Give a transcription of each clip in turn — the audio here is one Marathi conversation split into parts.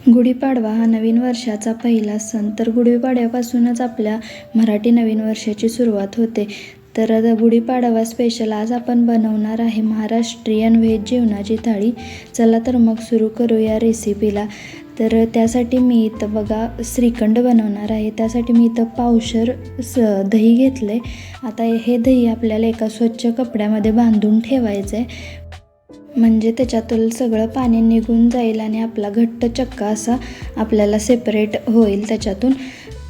गुढीपाडवा हा नवीन वर्षाचा पहिला सण. तर गुढीपाडव्यापासूनच आपल्या मराठी नवीन वर्षाची सुरुवात होते. तर गुढीपाडवा स्पेशल आज आपण बनवणार आहे महाराष्ट्रीयन व्हेज जेवणाची थाळी. चला तर मग सुरू करूया रेसिपीला. तर त्यासाठी मी इथं बघा श्रीखंड बनवणार आहे. त्यासाठी मी इथं पावशर दही घेतलं आहे. आता हे दही आपल्याला एका स्वच्छ कपड्यामध्ये बांधून ठेवायचं आहे, म्हणजे त्याच्यातून सगळं पाणी निघून जाईल आणि आपला घट्ट चक्का असा आपल्याला सेपरेट होईल त्याच्यातून.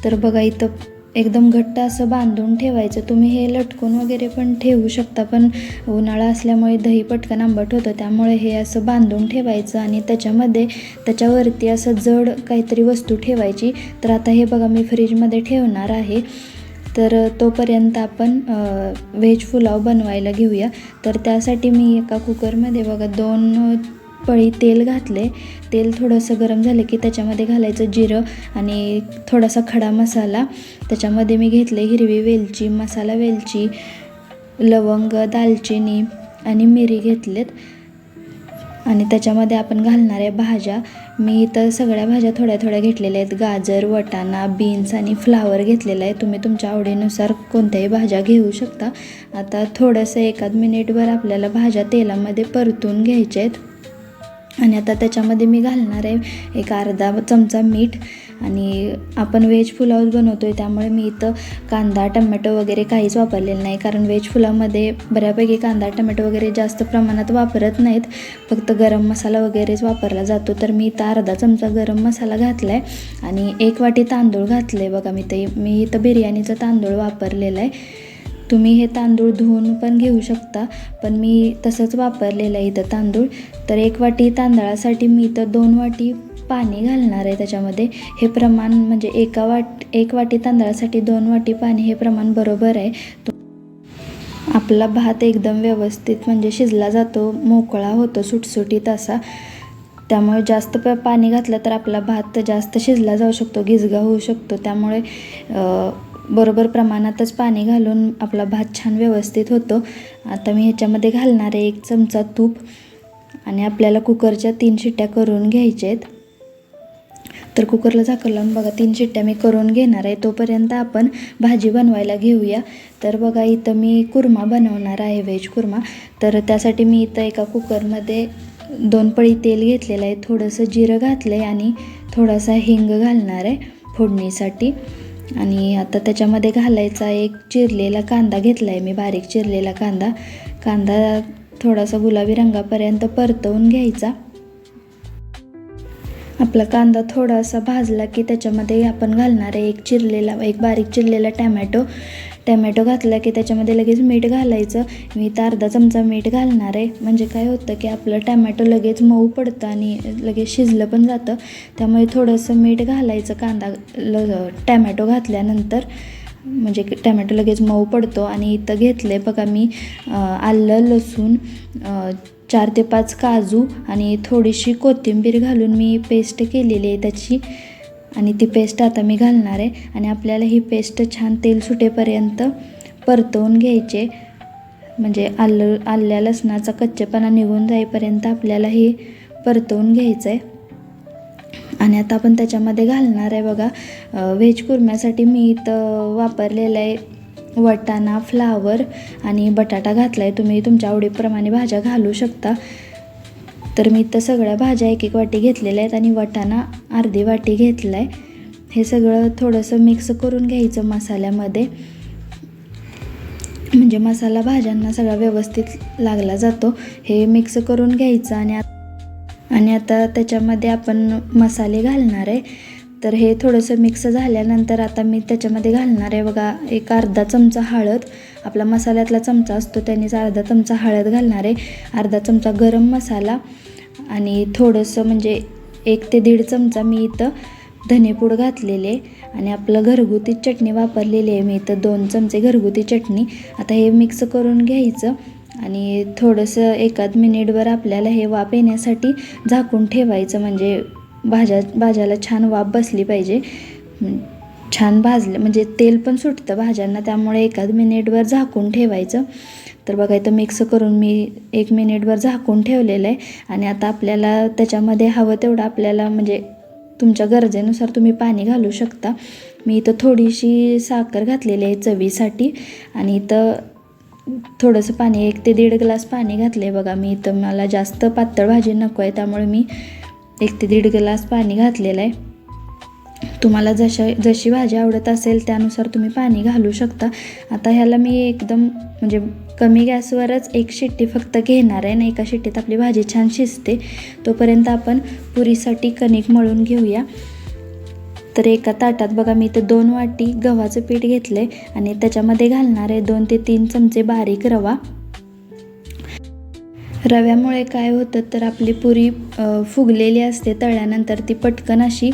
तर बघा इथं एकदम घट्ट असं बांधून ठेवायचं. तुम्ही हे लटकून वगैरे पण ठेवू शकता, पण उन्हाळा असल्यामुळे दही पटकन आंबट होतं, त्यामुळे हे असं बांधून ठेवायचं आणि त्याच्यावरती असं जड काहीतरी वस्तू ठेवायची. तर आता हे बघा मी फ्रीजमध्ये ठेवणार आहे. तर तोपर्यंत आपण व्हेज पुलाव बनवायला घेऊया. तर त्यासाठी मी एका कुकरमध्ये बघा 2 पळी तेल घातले. तेल थोडंसं गरम झालं की त्याच्यामध्ये घालायचं जिरं आणि थोडासा खडा मसाला. त्याच्यामध्ये मी घेतले हिरवी वेलची, मसाला वेलची, लवंग, दालचिनी आणि मिरी घेतलेत. आणि त्याच्यामध्ये आपण घालणाऱ्या भाज्या, मी इथं सगळ्या भाज्या थोड्या थोड्या घेतलेल्या आहेत. गाजर, वटाणा, बीन्स आणि फ्लावर घेतलेला आहे. तुम्ही तुमच्या आवडीनुसार कोणत्याही भाज्या घेऊ शकता. आता थोडंसं एखाद मिनिटभर आपल्याला भाज्या तेलामध्ये परतून घ्यायच्या आहेत. आणि आता त्याच्यामध्ये मी घालणार आहे एक अर्धा चमचा मीठ. आणि आपण व्हेज पुलाव बनवतो आहे त्यामुळे मी इथं कांदा, टमॅटो वगैरे काहीच वापरलेलं नाही, कारण व्हेज पुलावमध्ये बऱ्यापैकी कांदा, टमॅटो वगैरे जास्त प्रमाणात वापरत नाहीत, फक्त गरम मसाला वगैरेच वापरला जातो. तर मी इथं अर्धा चमचा गरम मसाला घातला आहे आणि 1 वाटी तांदूळ घातले. बघा मी इथं बिर्याणीचा तांदूळ वापरलेला आहे. तुम्ही हे तांदूळ धुवून पण घेऊ शकता, पण मी तसंच वापरलेलं आहे इथं तांदूळ. तर 1 वाटी तांदळासाठी मी इथं 2 वाटी पाणी घालणार आहे त्याच्यामध्ये. हे प्रमाण म्हणजे 1 वाटी तांदळासाठी 2 वाटी पाणी हे प्रमाण बरोबर आहे. आपला भात एकदम व्यवस्थित म्हणजे शिजला जातो, मोकळा होतो सुटसुटीत असा. त्यामुळे जास्त पाणी घातलं तर आपला भात जास्त शिजला जाऊ शकतो, गिजगा होऊ शकतो. त्यामुळे बरोबर प्रमाणातच पाणी घालून आपला भात छान व्यवस्थित होतो. आता मी ह्याच्यामध्ये घालणार आहे 1 चमचा तूप आणि आपल्याला कुकरच्या 3 शिट्ट्या करून घ्यायच्या आहेत. तर कुकरला झाकण लावून बघा 3 शिट्ट्या मी करून घेणार आहे. तोपर्यंत आपण भाजी बनवायला घेऊया. तर बघा इथं मी कुर्मा बनवणार आहे, व्हेज कुर्मा. तर त्यासाठी मी इथं एका कुकरमध्ये 2 पळी तेल घेतलेलं आहे, थोडंसं जिरं घातलं आहे आणि थोडासा हिंग घालणार आहे फोडणीसाठी. आणि आता त्याच्यामध्ये घालायचा एक चिरलेला कांदा घेतला आहे मी, बारीक चिरलेला कांदा थोडासा गुलाबी रंगापर्यंत परतवून घ्यायचा. आपला कांदा थोडासा भाजला की त्याच्यामध्ये आपण घालणार आहे एक बारीक चिरलेला टमॅटो घातला की त्याच्यामध्ये लगेच मीठ घालायचं. मी इथं अर्धा चमचा मीठ घालणार आहे, म्हणजे काय होतं की आपलं टमॅटो लगेच मऊ पडतं आणि लगेच शिजलं पण जातं. त्यामुळे थोडंसं मीठ घालायचं टमॅटो घातल्यानंतर, म्हणजे टमॅटो लगेच मऊ पडतो. आणि इथं घेतले बघा मी आलं, लसूण, 4 ते 5 काजू आणि थोडीशी कोथिंबीर घालून मी पेस्ट केलेली आहे त्याची. आणि ती पेस्ट आता मी घालणार आहे आणि आपल्याला ही पेस्ट छान तेल सुटेपर्यंत परतवून घ्यायचे, म्हणजे आल्या लसणाचा कच्चेपणा निघून जाईपर्यंत आपल्याला हे परतवून घ्यायचं आहे. आणि आता आपण त्याच्यामध्ये घालणार आहे बघा व्हेज कुर्म्यासाठी मी इथं वापरलेलं आहे वटाणा, फ्लावर आणि बटाटा घातला आहे. तुम्ही तुमच्या आवडीप्रमाणे भाज्या घालू शकता. तर मी इथं सगळ्या भाज्या 1 वाटी घेतलेल्या आहेत आणि वटाणा अर्धी वाटी घेतला आहे. हे सगळं थोडंसं मिक्स करून घ्यायचं मसाल्यामध्ये, म्हणजे मसाला भाज्यांना सगळा व्यवस्थित लागला जातो. हे मिक्स करून घ्यायचं आणि आता त्याच्यामध्ये आपण मसाले घालणार आहे. तर हे थोडंसं मिक्स झाल्यानंतर आता मी त्याच्यामध्ये घालणार आहे बघा एक अर्धा चमचा हळद. आपला मसाल्यातला चमचा असतो त्यानेच अर्धा चमचा हळद घालणार आहे, अर्धा चमचा गरम मसाला आणि थोडंसं म्हणजे 1 ते 1.5 चमचा मी इथं धनेपूड घातलेले. आणि आपलं घरगुती चटणी वापरलेली आहे मी इथं 2 चमचे घरगुती चटणी. आता हे मिक्स करून घ्यायचं आणि थोडंसं एखाद मिनिटभर आपल्याला हे वाफ येण्यासाठी झाकून ठेवायचं, म्हणजे भाज्याला छान वाफ बसली पाहिजे. छान भाजलं म्हणजे तेल पण सुटतं भाज्यांना, त्यामुळे एखाद मिनिटभर झाकून ठेवायचं. तर बघा इथं मिक्स करून मी 1 मिनिटभर झाकून ठेवलेलं आहे. आणि आता आपल्याला त्याच्यामध्ये हवं तेवढं आपल्याला म्हणजे तुमच्या गरजेनुसार तुम्ही पाणी घालू शकता. मी इथं थोडीशी साखर घातलेली आहे चवीसाठी आणि इथं थोडंसं पाणी 1 ते 1.5 ग्लास पाणी घातलं आहे बघा. मी इथं मला जास्त पातळ भाजी नको आहे त्यामुळे मी 1 ते 1.5 ग्लास पाणी घातलेलं आहे. तुम्हाला जशी भाजी आवडत असेल त्यानुसार तुम्ही पाणी घालू शकता. आता ह्याला मी एकदम म्हणजे कमी गॅसवरच 1 शिट्टी फक्त घेणार आहे आणि एका शिट्टीत आपली भाजी छान शिजते. तोपर्यंत आपण पुरीसाठी कणिक मळून घेऊया. तर एका ताटात बघा मी इथं 2 वाटी गव्हाचं पीठ घेतलं आहे आणि त्याच्यामध्ये घालणार आहे 2 ते 3 चमचे बारीक रवा. रव्यामुळे काय होतं तर आपली पुरी फुगलेली असते, तळल्यानंतर ती पटकन अशी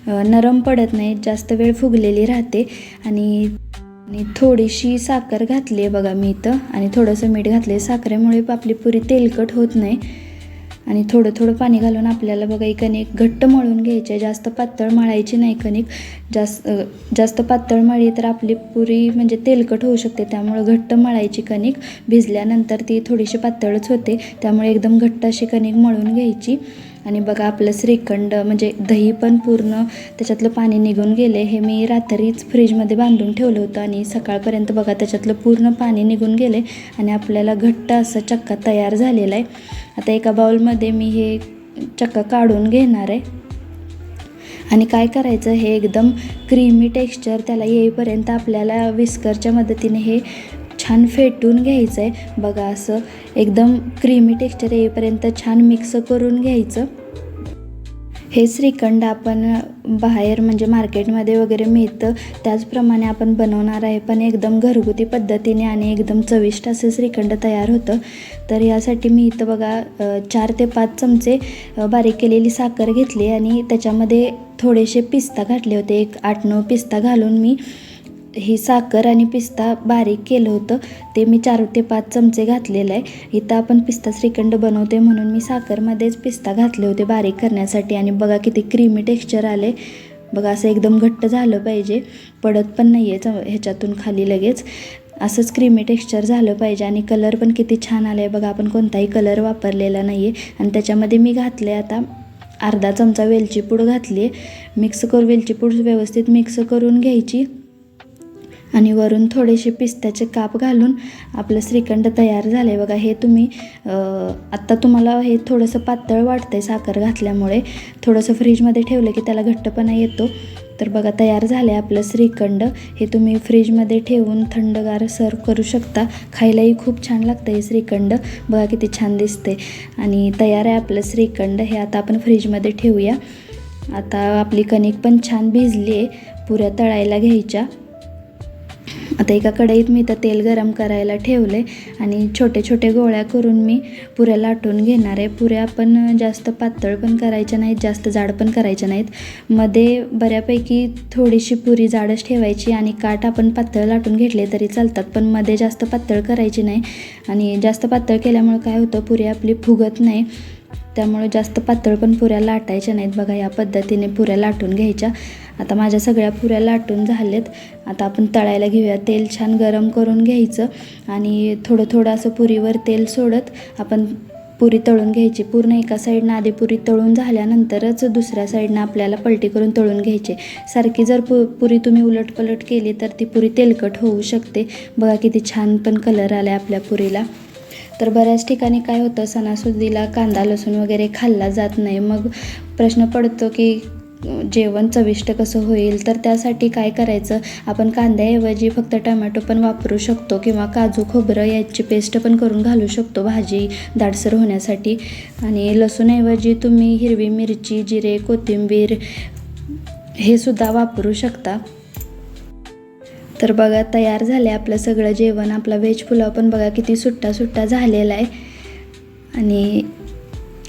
नरम पडत नाही, जास्त वेळ फुगलेली राहते. आणि थोडीशी साखर घातली आहे बघा मी इथं आणि थोडंसं मीठ घातलं आहे. साखरेमुळे आपली पुरी तेलकट होत नाही. आणि थोडं थोडं पाणी घालून आपल्याला बघा ही कणिक घट्ट मळून घ्यायची आहे, जास्त पातळ मळायची नाही कणिक. जास्त पातळ मळली तर आपली पुरी म्हणजे तेलकट होऊ शकते, त्यामुळे घट्ट मळायची कणिक. भिजल्यानंतर ती थोडीशी पातळच होते, त्यामुळे एकदम घट्ट अशी कणिक मळून घ्यायची. आणि बघा आपलं श्रीखंड म्हणजे दही पण पूर्ण त्याच्यातलं पाणी निघून गेले. हे मी रात्रीच फ्रीजमध्ये बांधून ठेवलं होतं आणि सकाळपर्यंत बघा त्याच्यातलं पूर्ण पाणी निघून गेले आणि आपल्याला घट्ट असं चक्का तयार झालेला आहे. आता एका बाउलमध्ये मी हे चक्का काढून घेणार आहे. आणि काय करायचं, हे एकदम क्रीमी टेक्स्चर त्याला येईपर्यंत आपल्याला विस्करच्या मदतीने हे छान फेटून घ्यायचं आहे. बघा असं एकदम क्रीमी टेक्स्चर येईपर्यंत छान मिक्स करून घ्यायचं. हे श्रीखंड आपण बाहेर म्हणजे मार्केटमध्ये वगैरे मिळतं त्याचप्रमाणे आपण बनवणार आहे, पण एकदम घरगुती पद्धतीने आणि एकदम चविष्ट असं श्रीखंड तयार होतं. तर यासाठी मी इथं बघा 4 ते 5 चमचे बारीक केलेली साखर घेतली आणि त्याच्यामध्ये थोडेसे पिस्ता घातले होते. एक 8-9 पिस्ता घालून मी ही साखर आणि पिस्ता बारीक केलं होतं, ते मी 4 ते 5 चमचे घातलेलं आहे. इथं आपण पिस्ता श्रीखंड बनवते म्हणून मी साखरमध्येच पिस्ता घातले होते बारीक करण्यासाठी. आणि बघा किती क्रीमी टेक्स्चर आले. बघा असं एकदम घट्ट झालं पाहिजे, पडत पण नाही आहे ह्याच्यातून खाली लगेच. असंच क्रीमी टेक्स्चर झालं पाहिजे. आणि कलर पण किती छान आलं आहे बघा, आपण कोणताही कलर वापरलेला नाही आहे. आणि त्याच्यामध्ये मी घातले आता अर्धा चमचा वेलची पूड घातली आहे. वेलची पूड व्यवस्थित मिक्स करून घ्यायची आणि वरून थोडेसे पिस्त्याचे काप घालून आपलं श्रीखंड तयार झालं आहे बघा. हे तुम्ही आत्ता तुम्हाला हे थोडंसं पातळ वाटतं आहे साखर घातल्यामुळे, थोडंसं फ्रीजमध्ये ठेवलं की त्याला घट्टपणा येतो. तर बघा तयार झालं आहे आपलं श्रीखंड. हे तुम्ही फ्रीजमध्ये ठेवून थंडगार सर्व करू शकता. खायलाही खूप छान लागतं हे श्रीखंड. बघा किती छान दिसते. आणि तयार आहे आपलं श्रीखंड. हे आता आपण फ्रीजमध्ये ठेवूया. आता आपली कणिक पण छान भिजली आहे, पुऱ्या तळायला घ्यायच्या. आता एका कढईत मी इथं तेल गरम करायला ठेवले आणि छोटे छोटे गोळ्या करून मी पुऱ्या लाटून घेणार आहे. पुऱ्या आपण जास्त पातळ पण करायच्या नाहीत, जास्त जाड पण करायच्या नाहीत. मध्ये बऱ्यापैकी थोडीशी पुरी जाडच ठेवायची आणि काठ आपण पातळ लाटून घेतले तरी चालतात, पण मध्ये जास्त पातळ करायची नाही. आणि जास्त पातळ केल्यामुळे काय होतं, पुरी आपली फुगत नाही, त्यामुळे जास्त पातळ पण पुऱ्या लाटायच्या नाहीत. बघा या पद्धतीने पुऱ्या लाटून घ्यायच्या. आता माझ्या सगळ्या पुऱ्या लाटून झालेत. आता आपण तळायला घेऊया. तेल छान गरम करून घ्यायचं आणि थोडं थोडं असं पुरीवर तेल सोडत आपण पुरी तळून घ्यायची. पूर्ण एका साईडनं आधी पुरी तळून झाल्यानंतरच दुसऱ्या साईडनं आपल्याला पलटी करून तळून घ्यायची. सारखी जर पुरी तुम्ही उलटपलट केली तर ती पुरी तेलकट होऊ शकते. बघा किती छान पण कलर आला आहे आपल्या पुरीला. तर बऱ्याच ठिकाणी काय होतं, सणासुदीला कांदा लसूण वगैरे खाल्ला जात नाही. मग प्रश्न पडतो की जेवण चविष्ट कसं होईल. तर त्यासाठी काय करायचं, आपण कांद्याऐवजी फक्त टमॅटो पण वापरू शकतो किंवा काजू खोबरं याची पेस्ट पण करून घालू शकतो भाजी दाटसर होण्यासाठी. आणि लसूणऐवजी तुम्ही हिरवी मिरची, जिरे, कोथिंबीर हे सुद्धा वापरू शकता. तर बघा तयार झालं आहे आपलं सगळं जेवण. आपला व्हेज पुलाव पण बघा किती सुट्टा सुट्टा झालेला आहे. आणि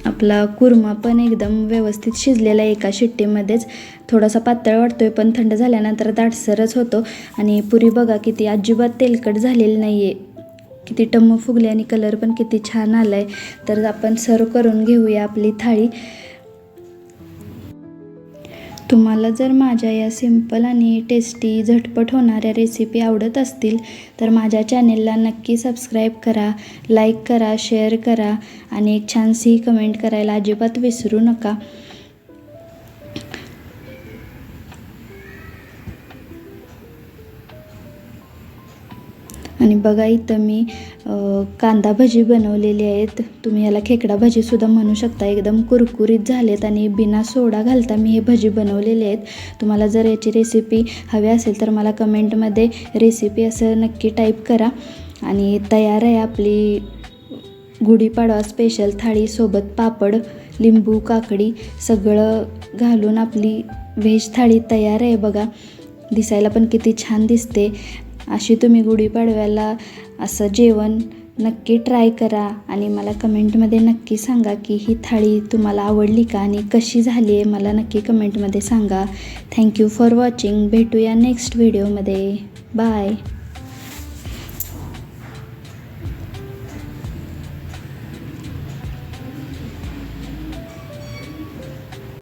आपला कुर्मा पण एकदम व्यवस्थित शिजलेला आहे एका शिट्टीमध्येच. थोडासा पातळ वाटतोय पण थंड झाल्यानंतर दाटसरच होतो. आणि पुरी बघा किती अजिबात तेलकट झालेली नाही आहे, किती टम्म फुगली आणि कलर पण किती छान आला आहे. तर आपण सर्व करून घेऊया आपली थाळी. तुम्हाला जर माझ्या या सिंपल आणि टेस्टी झटपट होणाऱ्या रेसिपी आवडत असतील तर माझ्या चॅनेलला नक्की सबस्क्राईब करा, लाईक करा, शेअर करा आणि एक छानशी कमेंट करायला अजिबात विसरू नका. बघा इथं मी कांदा भजी बनवलेली आहेत. तुम्ही ह्याला खेकडा भजीसुद्धा म्हणू शकता. एकदम कुरकुरीत झालेत आणि बिना सोडा घालता मी हे भजी बनवलेले आहेत. तुम्हाला जर याची रेसिपी हवी असेल तर मला कमेंटमध्ये रेसिपी असं नक्की टाईप करा. आणि तयार आहे आपली गुढीपाडवा स्पेशल थाळी. सोबत पापड, लिंबू, काकडी सगळं घालून आपली व्हेज थाळी तयार आहे बघा. दिसायला पण किती छान दिसते. अशी तुम्ही गुढीपाडव्याला असं जेवण नक्की ट्राय करा आणि मला कमेंटमध्ये नक्की सांगा की ही थाळी तुम्हाला आवडली का आणि कशी झाली आहे. मला नक्की कमेंटमध्ये सांगा. Thank you for watching. भेटूया नेक्स्ट व्हिडिओमध्ये. बाय.